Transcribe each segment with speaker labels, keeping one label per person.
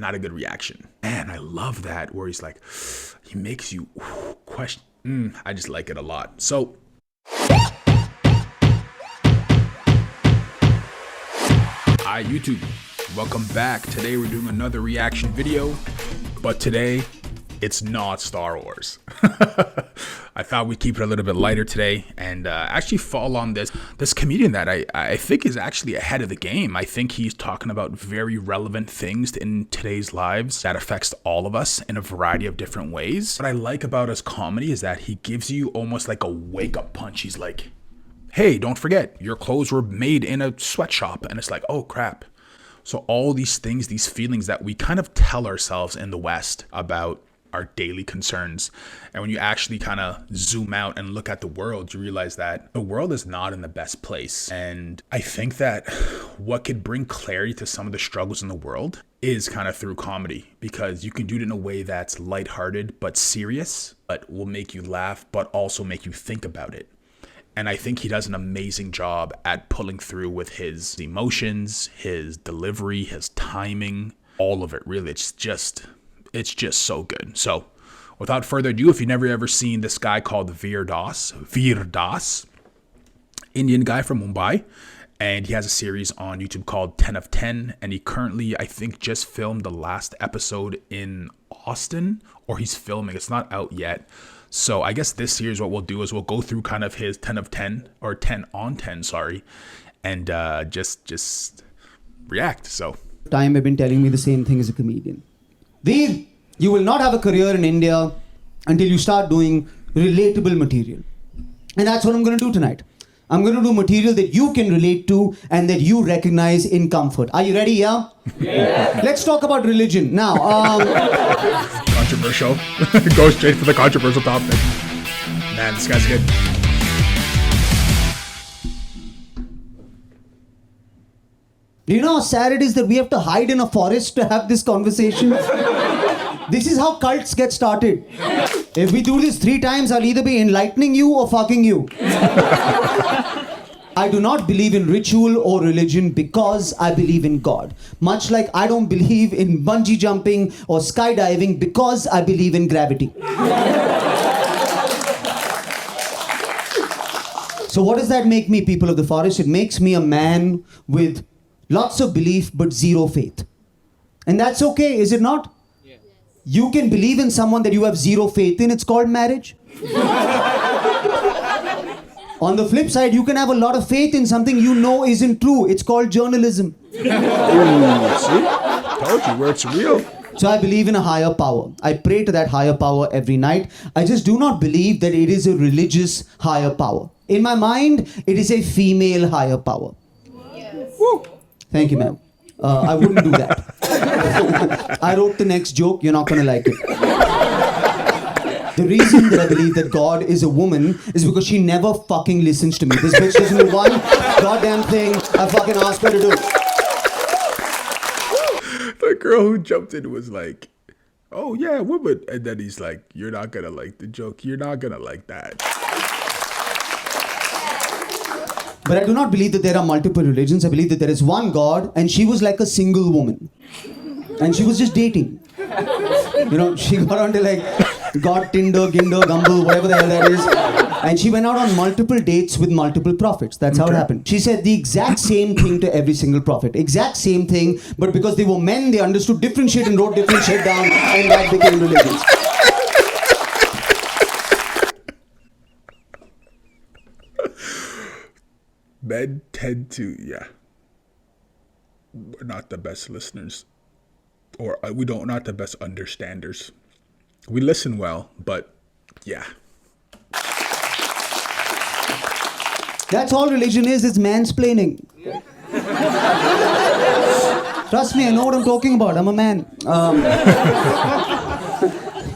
Speaker 1: not a good reaction. Man, I love that where he's like, he makes you question. I just like it a lot. So hi YouTube, welcome back. Today we're doing another reaction video, but today it's not Star Wars. I thought we'd keep it a little bit lighter today and actually fall on this comedian that I think is actually ahead of the game. I think he's talking about very relevant things in today's lives that affects all of us in a variety of different ways. What I like about his comedy is that he gives you almost like a wake-up punch. He's like, hey, don't forget, your clothes were made in a sweatshop. And it's like, oh crap. So all these things, these feelings that we kind of tell ourselves in the West about our daily concerns. And when you actually kind of zoom out and look at the world, you realize that the world is not in the best place. And I think that what could bring clarity to some of the struggles in the world is kind of through comedy, because you can do it in a way that's lighthearted, but serious, but will make you laugh, but also make you think about it. And I think he does an amazing job at pulling through with his emotions, his delivery, his timing, all of it. Really, it's just so good. So without further ado, if you've never ever seen this guy called Veer Das, Indian guy from Mumbai, and he has a series on YouTube called 10 of 10. And he currently, I think, just filmed the last episode in Austin, or he's filming. It's not out yet. So I guess this series, what we'll do is we'll go through kind of his 10 of 10 or 10 on 10, sorry, and just react. So
Speaker 2: time have been telling me the same thing as a comedian. Veer, you will not have a career in India until you start doing relatable material. And that's what I'm going to do tonight. I'm going to do material that you can relate to and that you recognize in comfort. Are you ready, yeah? Yeah. Let's talk about religion. Now,
Speaker 1: controversial. Go straight for the controversial topic. Man, this guy's good.
Speaker 2: Do you know how sad it is that we have to hide in a forest to have this conversation? This is how cults get started. If we do this 3 times, I'll either be enlightening you or fucking you. I do not believe in ritual or religion because I believe in God. Much like I don't believe in bungee jumping or skydiving because I believe in gravity. So what does that make me, people of the forest? It makes me a man with lots of belief but zero faith. And that's okay, is it not? Yes. You can believe in someone that you have zero faith in. It's called marriage. On the flip side, you can have a lot of faith in something you know isn't true. It's called journalism.
Speaker 1: See? Told you, where it's real.
Speaker 2: So I believe in a higher power. I pray to that higher power every night. I just do not believe that it is a religious higher power. In my mind, it is a female higher power. Yes. Woo. Thank you, ma'am. I wouldn't do that. I wrote the next joke. You're not going to like it. The reason that I believe that God is a woman is because she never fucking listens to me. This bitch doesn't do one goddamn thing I fucking asked her to do.
Speaker 1: The girl who jumped in was like, oh yeah, woman. And then he's like, you're not going to like the joke. You're not going to like that.
Speaker 2: But I do not believe that there are multiple religions. I believe that there is one God, and she was like a single woman. And she was just dating. You know, she got onto like God, Tinder, Ginder, Gumble, whatever the hell that is. And she went out on multiple dates with multiple prophets. That's how it happened. She said the exact same thing to every single prophet. Exact same thing, but because they were men, they understood different shit and wrote different shit down, and that became religions.
Speaker 1: Men tend to, we're not the best listeners, or we're not the best understanders. We listen well, but yeah.
Speaker 2: That's all religion is, it's mansplaining. Trust me, I know what I'm talking about. I'm a man.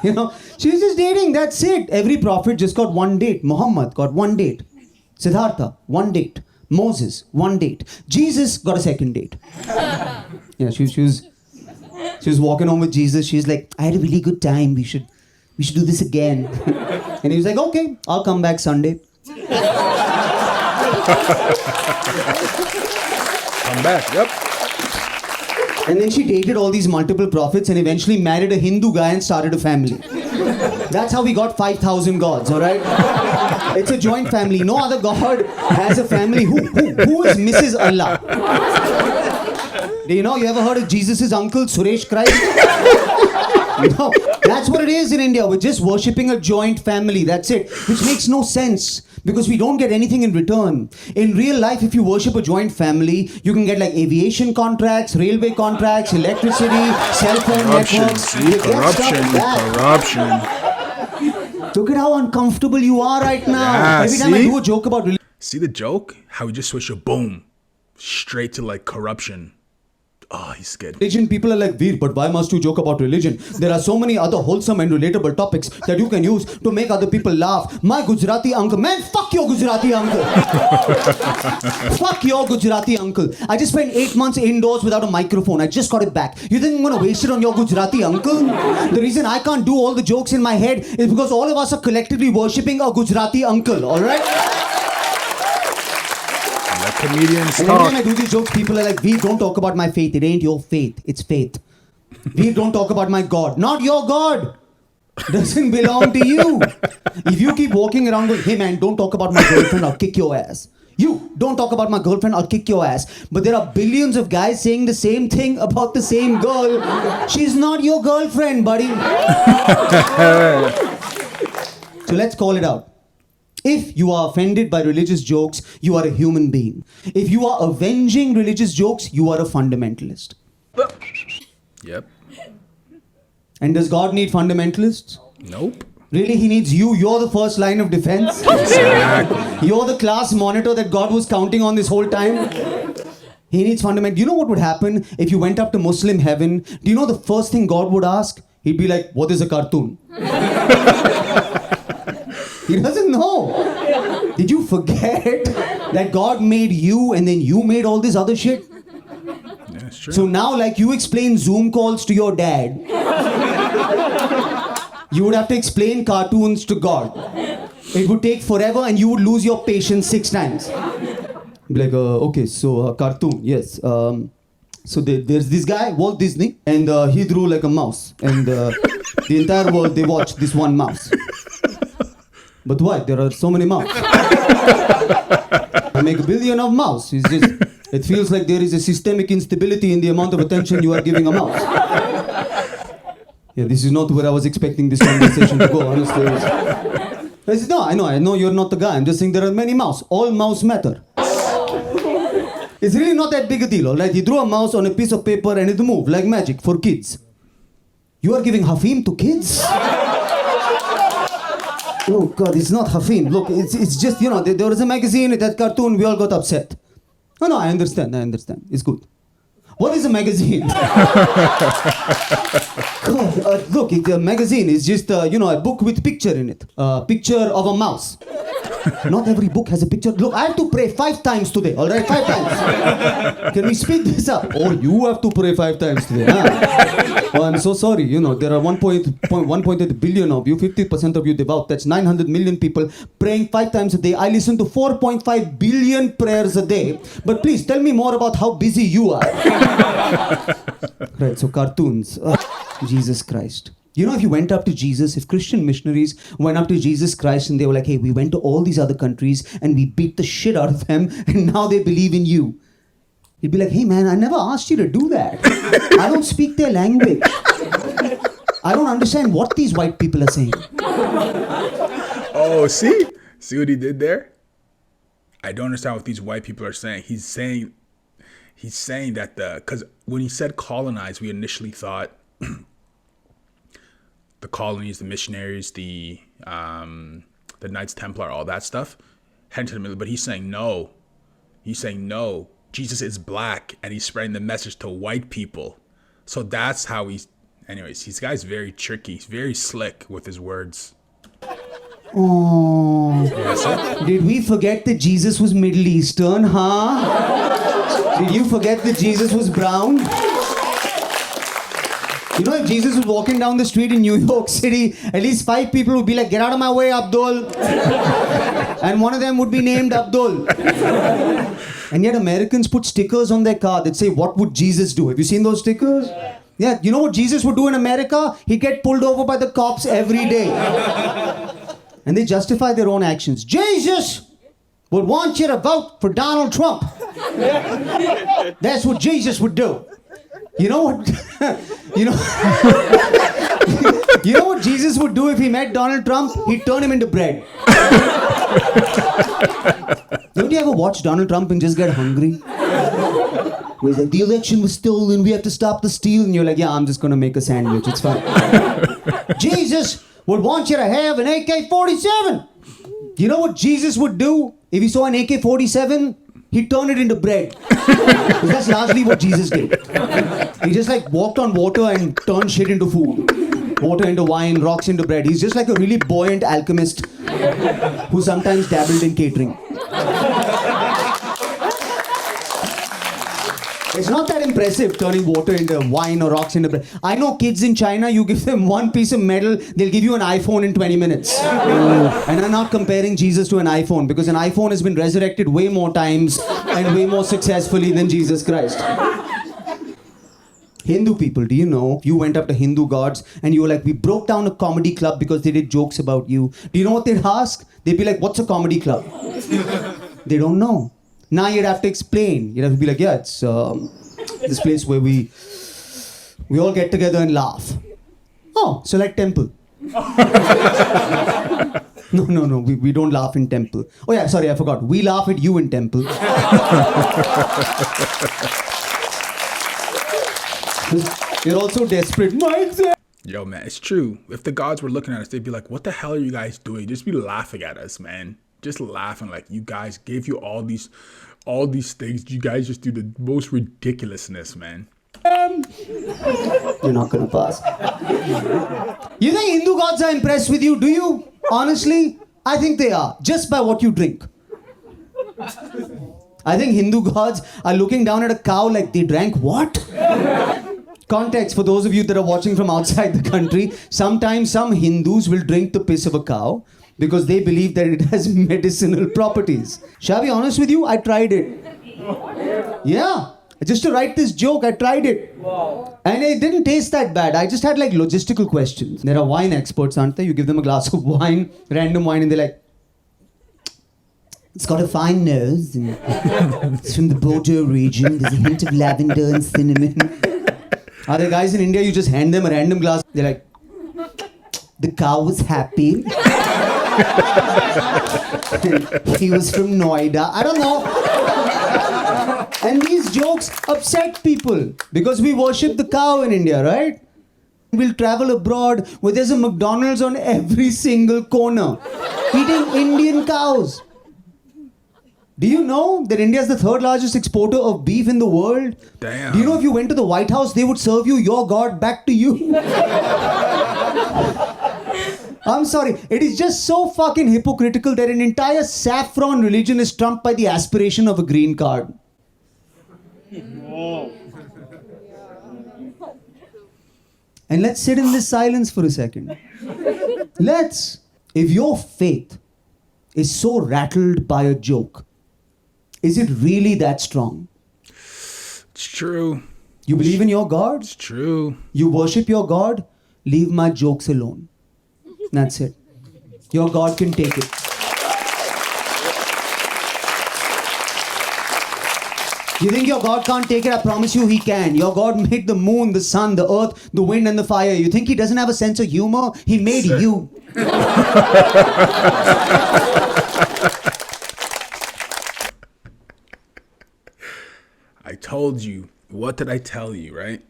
Speaker 2: You know, she was just dating, that's it. Every prophet just got one date. Muhammad got one date. Siddhartha, one date. Moses, one date. Jesus got a second date. Yeah, she was walking home with Jesus. She's like, I had a really good time. We should do this again. And he was like, okay, I'll come back Sunday.
Speaker 1: Come back, yep.
Speaker 2: And then she dated all these multiple prophets and eventually married a Hindu guy and started a family. That's how we got 5,000 gods, alright? It's a joint family. No other god has a family. Who is Mrs. Allah? Do you know, you ever heard of Jesus' uncle, Suresh Christ? No, that's what it is in India. We're just worshipping a joint family. That's it. Which makes no sense because we don't get anything in return. In real life, if you worship a joint family, you can get like aviation contracts, railway contracts, electricity, cell phone networks.
Speaker 1: See, corruption.
Speaker 2: Look at how uncomfortable you are right now.
Speaker 1: Yeah,
Speaker 2: every time I do a joke about religion.
Speaker 1: See the joke? How we just switch a boom straight to like corruption. Oh, he's scared.
Speaker 2: Religion, people are like, Veer, but why must you joke about religion? There are so many other wholesome and relatable topics that you can use to make other people laugh. My Gujarati uncle. Man, fuck your Gujarati uncle. Fuck your Gujarati uncle. I just spent 8 months indoors without a microphone. I just got it back. You think I'm going to waste it on your Gujarati uncle? The reason I can't do all the jokes in my head is because all of us are collectively worshipping a Gujarati uncle, alright?
Speaker 1: Comedians
Speaker 2: and
Speaker 1: talk.
Speaker 2: every time I do these jokes, people are like, Veer, don't talk about my faith. It ain't your faith. It's faith. Veer, don't talk about my God. Not your God. Doesn't belong to you. If you keep walking around going, hey man, don't talk about my girlfriend, I'll kick your ass. You, don't talk about my girlfriend, I'll kick your ass. But there are billions of guys saying the same thing about the same girl. She's not your girlfriend, buddy. So let's call it out. If you are offended by religious jokes, you are a human being. If you are avenging religious jokes, you are a fundamentalist.
Speaker 1: Yep.
Speaker 2: And does God need fundamentalists?
Speaker 1: Nope.
Speaker 2: Really, he needs you. You're the first line of defense.
Speaker 1: Exactly.
Speaker 2: You're the class monitor that God was counting on this whole time. He needs fundamental. Do you know what would happen if you went up to Muslim heaven? Do you know the first thing God would ask? He'd be like, what is a cartoon? He doesn't know. Did you forget that God made you and then you made all this other shit?
Speaker 1: Yeah, it's true.
Speaker 2: So now, like you explain Zoom calls to your dad, you would have to explain cartoons to God. It would take forever and you would lose your patience 6 times. Be like, okay, so cartoon, yes. So there's this guy, Walt Disney, and he drew like a mouse. And the entire world, they watch this one mouse. But why? There are so many mouths. I make 1 billion of mouse. It's just, it feels like there is a systemic instability in the amount of attention you are giving a mouse. Yeah, this is not where I was expecting this conversation to go, honestly. I said, no, I know you're not the guy. I'm just saying there are many mouse. All mouse matter. It's really not that big a deal, alright? He drew a mouse on a piece of paper and it moved like magic for kids. You are giving Hafim to kids? Oh God, it's not Hafim. Look, it's just, you know, there was a magazine, it had cartoon, we all got upset. No, I understand. It's good. What is a magazine? God, look, a magazine is just, a book with picture in it. Picture of a mouse. Not every book has a picture. Look, I have to pray 5 times today, alright? 5 times. Can we speed this up? Oh, you have to pray 5 times today, huh? Oh, I'm so sorry. You know, there are 1.8 billion of you, 50% of you devout. That's 900 million people praying 5 times a day. I listen to 4.5 billion prayers a day. But please, tell me more about how busy you are. Right, so cartoons. Jesus Christ. You know, if you went up to Jesus, if Christian missionaries went up to Jesus Christ and they were like, hey, we went to all these other countries and we beat the shit out of them and now they believe in you. He'd be like, hey man, I never asked you to do that. I don't speak their language. I don't understand what these white people are saying.
Speaker 1: Oh, see what he did there? I don't understand what these white people are saying. He's saying that because when he said colonize, we initially thought the colonies, the missionaries, the Knights Templar, all that stuff. But he's saying no. Jesus is black, and he's spreading the message to white people. So that's how he's... Anyways, this guy's very tricky. He's very slick with his words.
Speaker 2: Oh, did we forget that Jesus was Middle Eastern, huh? Did you forget that Jesus was brown? You know, if Jesus was walking down the street in New York City, at least 5 people would be like, get out of my way, Abdul. And one of them would be named Abdul. And yet Americans put stickers on their car that say, what would Jesus do? Have you seen those stickers? Yeah, you know what Jesus would do in America? He'd get pulled over by the cops every day. And they justify their own actions. Jesus would want you to vote for Donald Trump. That's what Jesus would do. You know what? you know, you know what Jesus would do if he met Donald Trump? He'd turn him into bread. Don't you ever watch Donald Trump and just get hungry? He's like, the election was stolen, we have to stop the steal. And you're like, yeah, I'm just going to make a sandwich, it's fine. Jesus would want you to have an AK-47. You know what Jesus would do if he saw an AK-47? He'd turn it into bread. Because that's largely what Jesus did. He just like walked on water and turned shit into food. Water into wine, rocks into bread. He's just like a really buoyant alchemist who sometimes dabbled in catering. It's not that impressive turning water into wine or rocks into bread. I know kids in China, you give them one piece of metal, they'll give you an iPhone in 20 minutes. And I'm not comparing Jesus to an iPhone because an iPhone has been resurrected way more times and way more successfully than Jesus Christ. Hindu people, do you know, you went up to Hindu gods and you were like, we broke down a comedy club because they did jokes about you. Do you know what they'd ask? They'd be like, what's a comedy club? They don't know. Now you'd have to explain. You'd have to be like, yeah, it's this place where we all get together and laugh. Oh, so like temple. No, we don't laugh in temple. Oh yeah, sorry, I forgot. We laugh at you in temple. You're also desperate.
Speaker 1: Yo, man, it's true. If the gods were looking at us, they'd be like, what the hell are you guys doing? Just be laughing at us, man. Just laughing like you guys gave you all these things. You guys just do the most ridiculousness, man.
Speaker 2: You're not gonna pass. You think Hindu gods are impressed with you? Do you? Honestly, I think they are. Just by what you drink. I think Hindu gods are looking down at a cow like they drank what? Context for those of you that are watching from outside the country. Sometimes some Hindus will drink the piss of a cow because they believe that it has medicinal properties. Shall I be honest with you? I tried it. Yeah. Just to write this joke, I tried it. And it didn't taste that bad. I just had like logistical questions. There are wine experts, aren't there? You give them a glass of wine, random wine, and they're like, it's got a fine nose. And it's from the Bordeaux region. There's a hint of lavender and cinnamon. Are there guys in India, you just hand them a random glass. They're like, the cow was happy. He was from Noida. I don't know. And these jokes upset people because we worship the cow in India, right? We'll travel abroad where there's a McDonald's on every single corner eating Indian cows. Do you know that India is the 3rd largest exporter of beef in the world?
Speaker 1: Damn.
Speaker 2: Do you know if you went to the White House, they would serve you your God back to you? I'm sorry. It is just so fucking hypocritical that an entire saffron religion is trumped by the aspiration of a green card. And let's sit in this silence for a second. Let's. If your faith is so rattled by a joke, is it really that strong?
Speaker 1: It's true.
Speaker 2: You believe in your God?
Speaker 1: It's true.
Speaker 2: You worship your God? Leave my jokes alone. That's it. Your God can take it. You think your God can't take it? I promise you he can. Your God made the moon, the sun, the earth, the wind and the fire. You think he doesn't have a sense of humor? He made you.
Speaker 1: I told you. What did I tell you, right?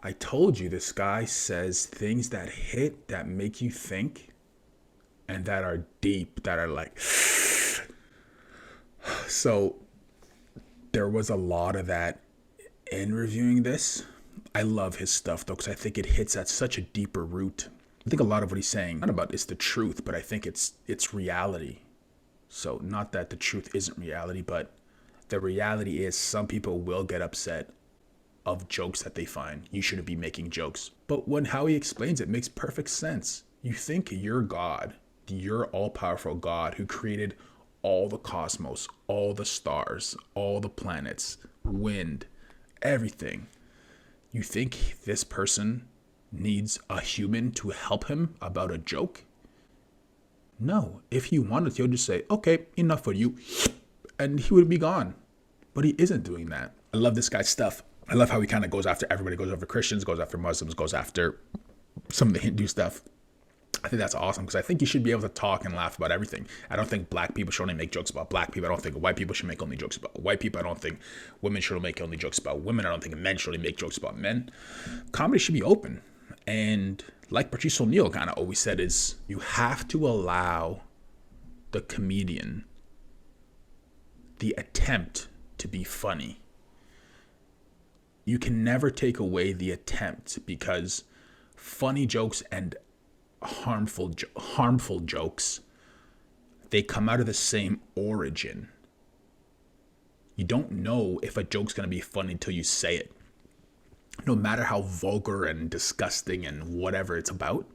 Speaker 1: I told you this guy says things that hit, that make you think, and that are deep, that are like... So, there was a lot of that in reviewing this. I love his stuff, though, because I think it hits at such a deeper root. I think a lot of what he's saying, not about it's the truth, but I think it's reality. So, not that the truth isn't reality, but the reality is some people will get upset of jokes that they find. You shouldn't be making jokes. But when Howie explains it, makes perfect sense. You think you're God, you're all-powerful God who created all the cosmos, all the stars, all the planets, wind, everything. You think this person needs a human to help him about a joke? No. If he wanted to, he'll just say, okay, enough for you, and he would be gone. But he isn't doing that. I love this guy's stuff. I love how he kind of goes after everybody, goes after Christians, goes after Muslims, goes after some of the Hindu stuff. I think that's awesome because I think you should be able to talk and laugh about everything. I don't think black people should only make jokes about black people. I don't think white people should make only jokes about white people. I don't think women should make only jokes about women. I don't think men should only make jokes about men. Comedy should be open. And like Patrice O'Neal kind of always said, is you have to allow the comedian the attempt to be funny. You can never take away the attempt, because funny jokes and harmful jokes, they come out of the same origin. You don't know if a joke's going to be funny until you say it. No matter how vulgar and disgusting and whatever it's about,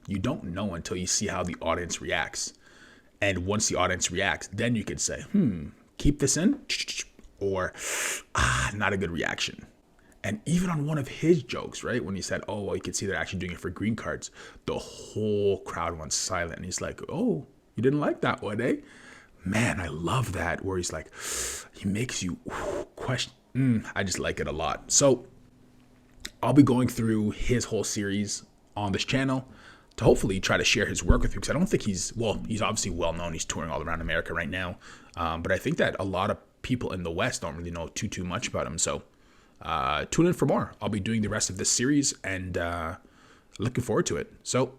Speaker 1: you don't know until you see how the audience reacts. And once the audience reacts, then you can say, keep this in, or not a good reaction. And even on one of his jokes, right, when he said, oh, well, you can see they're actually doing it for green cards, the whole crowd went silent. And he's like, oh, you didn't like that one, eh? Man, I love that, where he's like, he makes you question. I just like it a lot. So I'll be going through his whole series on this channel to hopefully try to share his work with you, because I don't think he's obviously well known. He's touring all around America right now. But I think that a lot of people in the West don't really know too much about him. So tune in for more. I'll be doing the rest of this series, and looking forward to it. So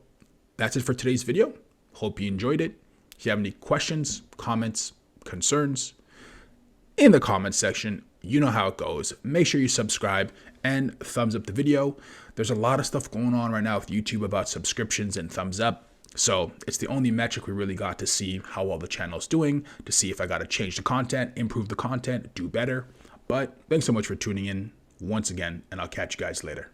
Speaker 1: that's it for today's video. Hope you enjoyed it. If you have any questions, comments, concerns, in the comments section, you know how it goes. Make sure you subscribe and thumbs up the video. There's a lot of stuff going on right now with YouTube about subscriptions and thumbs up. So it's the only metric we really got to see how well the channel's doing, to see if I got to change the content, improve the content, do better. But thanks so much for tuning in once again, and I'll catch you guys later.